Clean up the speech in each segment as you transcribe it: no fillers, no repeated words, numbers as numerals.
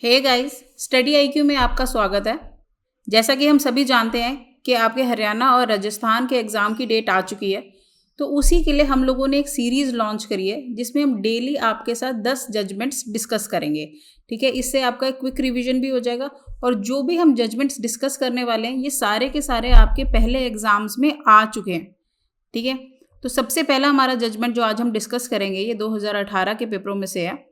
Hey guys, Study IQ में आपका स्वागत है। जैसा कि हम सभी जानते हैं कि आपके हरियाणा और राजस्थान के एग्ज़ाम की डेट आ चुकी है, तो उसी के लिए हम लोगों ने एक सीरीज़ लॉन्च करी है जिसमें हम डेली आपके साथ 10 जजमेंट्स डिस्कस करेंगे। ठीक है, इससे आपका एक क्विक रिवीजन भी हो जाएगा और जो भी हम जजमेंट्स डिस्कस करने वाले हैं ये सारे के सारे आपके पहले एग्ज़ाम्स में आ चुके हैं। ठीक है, तो सबसे पहला हमारा जजमेंट जो आज हम डिस्कस करेंगे ये 2018 के पेपरों में से है।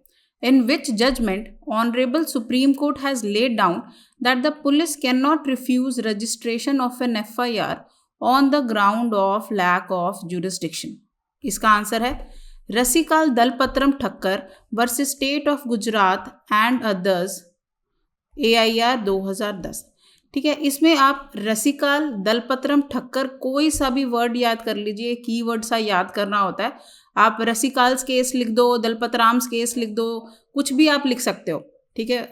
In which judgment Honorable Supreme Court has laid down that the police cannot refuse registration of an FIR on the ground of lack of jurisdiction. इसका आंसर है Rasiklal Dalpatram Thakkar versus state of Gujarat and others AIR 2010। ठीक है, इसमें आप रसिकाल दलपत्रम ठक्कर कोई सा भी word याद कर लीजिए, कीवर्ड सा याद करना होता है। आप रसिकाल्स केस लिख दो, दलपतराम्स केस लिख दो, कुछ भी आप लिख सकते हो। ठीक है,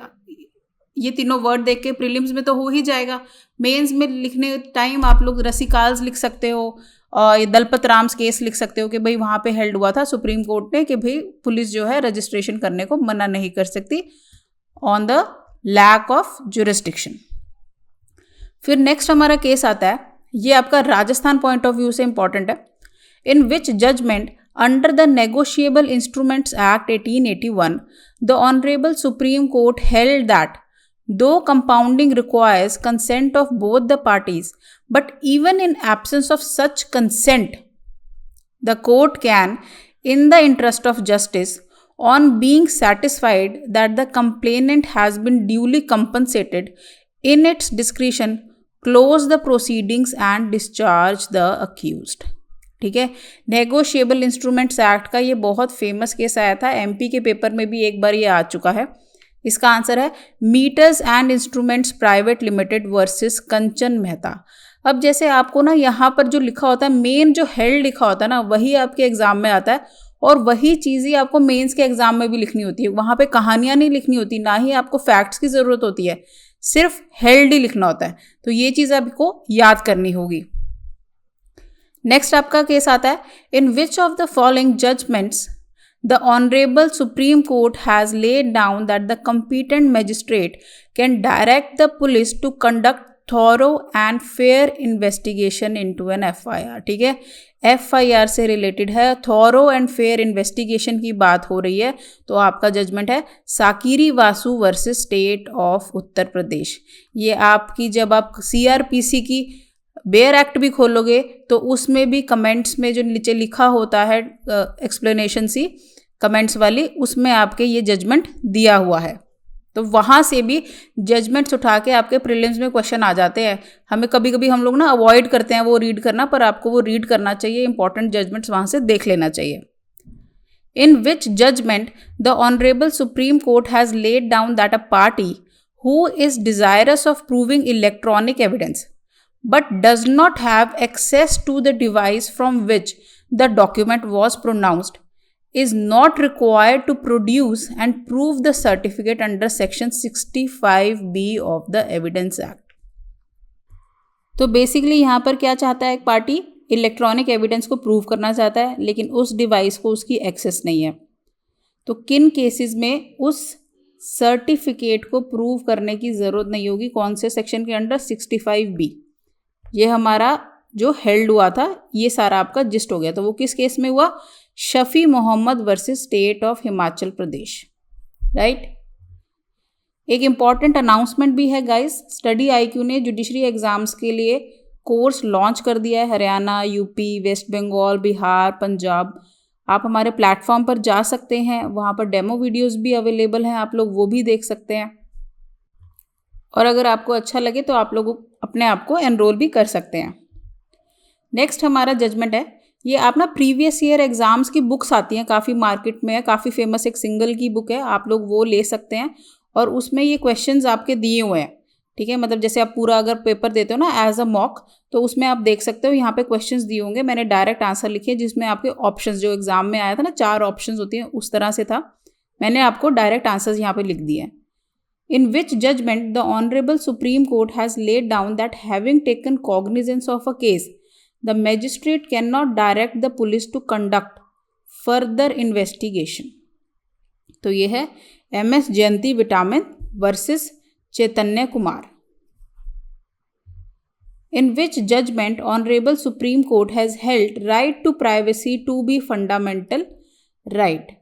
ये तीनों वर्ड देख के प्रीलिम्स में तो हो ही जाएगा। मेंस में लिखने टाइम आप लोग रसिकाल्स लिख सकते हो और ये दलपतराम्स केस लिख सकते हो कि भाई वहाँ पे हेल्ड हुआ था सुप्रीम कोर्ट ने कि भाई पुलिस जो है रजिस्ट्रेशन करने को मना नहीं कर सकती on the lack of jurisdiction. फिर नेक्स्ट हमारा केस आता है, ये आपका राजस्थान पॉइंट ऑफ व्यू से इंपॉर्टेंट है। In which judgment under the Negotiable Instruments Act 1881, the Honorable Supreme Court held that though compounding requires consent of both the parties, but even in absence of such consent, the court can, in the interest of justice, on being satisfied that the complainant has been duly compensated, in its discretion, close the proceedings and discharge the accused. ठीक है, negotiable instruments act का ये बहुत famous case आया था, MP के paper में भी एक बार ये आ चुका है। इसका आंसर है meters and instruments private limited versus Kanchan Mehta. अब जैसे आपको ना यहाँ पर जो लिखा होता है, मेन जो हेल्ड लिखा होता है ना, वही आपके एग्जाम में आता है और वही चीज़ें आपको मेंस के एग्जाम में भी लिखनी होती है। वहाँ पे कहानियाँ नहीं लिखनी होती, ना ही आपको फैक्ट्स की ज़रूरत होती है, सिर्फ हेल्ड ही लिखना होता है। तो ये चीज़ आपको याद करनी होगी। नेक्स्ट आपका केस आता है, in which of the following judgments the honourable Supreme Court has laid down that the competent magistrate can direct the police to conduct thorough and fair investigation into an FIR। ठीक है, FIR से related है, thorough and fair investigation की बात हो रही है। तो आपका जजमेंट है साकिरी Vasu versus state of Uttar Pradesh. ये आपकी जब आप CRPC की बेयर एक्ट भी खोलोगे तो उसमें भी कमेंट्स में जो नीचे लिखा होता है एक्सप्लेनेशन सी कमेंट्स वाली, उसमें आपके ये जजमेंट दिया हुआ है। तो वहाँ से भी जजमेंट्स उठा के आपके प्रीलिम्स में क्वेश्चन आ जाते हैं। हमें कभी कभी हम लोग ना अवॉइड करते हैं वो रीड करना, पर आपको वो रीड करना चाहिए, इंपॉर्टेंट जजमेंट्स वहाँ से देख लेना चाहिए। In which judgment the honourable Supreme Court has laid down that a party who is desirous of proving electronic evidence but does not have access to the device from which the document was pronounced is not required to produce and prove the certificate under section 65B of the Evidence Act। तो basically यहाँ पर क्या चाहता है एक party, electronic evidence को prove करना चाहता है लेकिन उस डिवाइस को उसकी एक्सेस नहीं है। तो किन केसेस में उस सर्टिफिकेट को प्रूव करने की ज़रूरत नहीं होगी, कौन से सेक्शन के अंडर? 65B। ये हमारा जो हेल्ड हुआ था ये सारा आपका जिस्ट हो गया। तो वो किस केस में हुआ? Shafi Mohammad versus state of Himachal Pradesh. Right. एक इम्पॉर्टेंट अनाउंसमेंट भी है गाइस, स्टडी आईक्यू ने जुडिशरी एग्जाम्स के लिए कोर्स लॉन्च कर दिया है। हरियाणा, यूपी, वेस्ट बंगाल, बिहार, पंजाब, आप हमारे प्लेटफॉर्म पर जा सकते हैं, वहाँ पर डेमो वीडियोस भी अवेलेबल हैं, आप लोग वो भी देख सकते हैं। और अगर आपको अच्छा लगे तो आप लोग अपने आप को एनरोल भी कर सकते हैं। नेक्स्ट हमारा जजमेंट है, ये आप ना प्रीवियस ईयर एग्जाम्स की बुक्स आती हैं, काफ़ी मार्केट में है, काफ़ी फेमस एक सिंगल की बुक है, आप लोग वो ले सकते हैं और उसमें ये क्वेश्चंस आपके दिए हुए हैं। ठीक है, मतलब जैसे आप पूरा अगर पेपर देते हो ना एज अ मॉक, तो उसमें आप देख सकते हो यहाँ पे क्वेश्चंस दिए होंगे। मैंने डायरेक्ट आंसर लिखे जिसमें आपके ऑप्शंस, जो एग्जाम में आया था ना 4 ऑप्शंस होती हैं, उस तरह से था। मैंने आपको डायरेक्ट आंसर्स यहाँ पे लिख दिए हैं। In which judgment the Honorable Supreme Court has laid down that having taken cognizance of a case, the magistrate cannot direct the police to conduct further investigation। तो ये है MS Jayanti vitamin versus Chaitanya Kumar, in which judgment Honorable Supreme Court has held right to privacy to be fundamental right.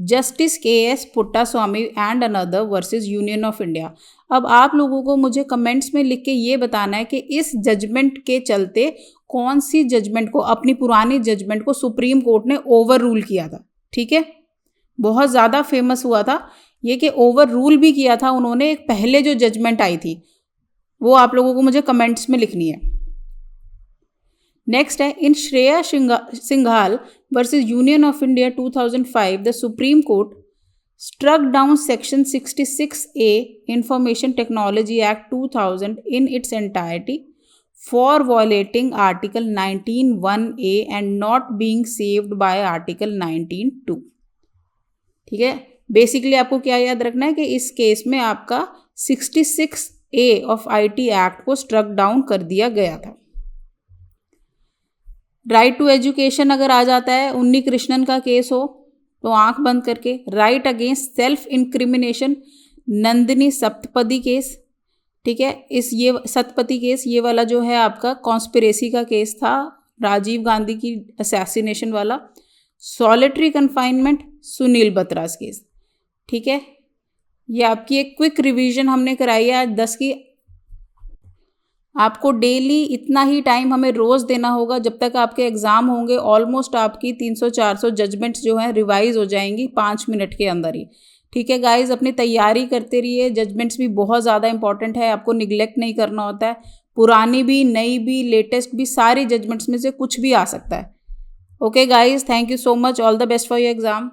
Justice K.S. Puttaswamy and another versus Union of India. अब आप लोगों को मुझे comments में लिख के ये बताना है कि इस जजमेंट के चलते कौन सी जजमेंट को, अपनी पुरानी जजमेंट को सुप्रीम कोर्ट ने ओवर रूल किया था। ठीक है, बहुत ज़्यादा फेमस हुआ था ये कि ओवर रूल भी किया था उन्होंने एक पहले जो जजमेंट आई थी, वो आप लोगों को मुझे कमेंट्स में लिखनी है। नेक्स्ट है, in Shreya Singhal versus Union of India 2005 the Supreme Court struck down section 66A Information Technology Act 2000 in its entirety for violating article 19(1)A and not being saved by article 19(2). ठीक है, बेसिकली आपको क्या याद रखना है कि इस केस में आपका 66A ऑफ IT एक्ट को स्ट्रक डाउन कर दिया गया था। राइट टू एजुकेशन अगर आ जाता है, उन्नी कृष्णन का केस हो तो आंख बंद करके, right against self incrimination Nandini saptapadi case. ठीक है, ये सतपति केस, ये वाला जो है आपका कॉन्स्पिरेसी का केस था, राजीव गांधी की असैसिनेशन वाला। Solitary confinement Sunil Batra's case. ठीक है, ये आपकी एक क्विक रिवीजन हमने कराई है आज 10 की। आपको डेली इतना ही टाइम हमें रोज़ देना होगा जब तक आपके एग्ज़ाम होंगे। ऑलमोस्ट आपकी 300-400 जजमेंट्स जो हैं रिवाइज हो जाएंगी 5 मिनट के अंदर ही। ठीक है गाइज, अपनी तैयारी करते रहिए। जजमेंट्स भी बहुत ज़्यादा इंपॉर्टेंट है, आपको निगलेक्ट नहीं करना होता है। पुरानी भी, नई भी, लेटेस्ट भी, सारी जजमेंट्स में से कुछ भी आ सकता है। Okay guys, thank you so much, all the best for your exam.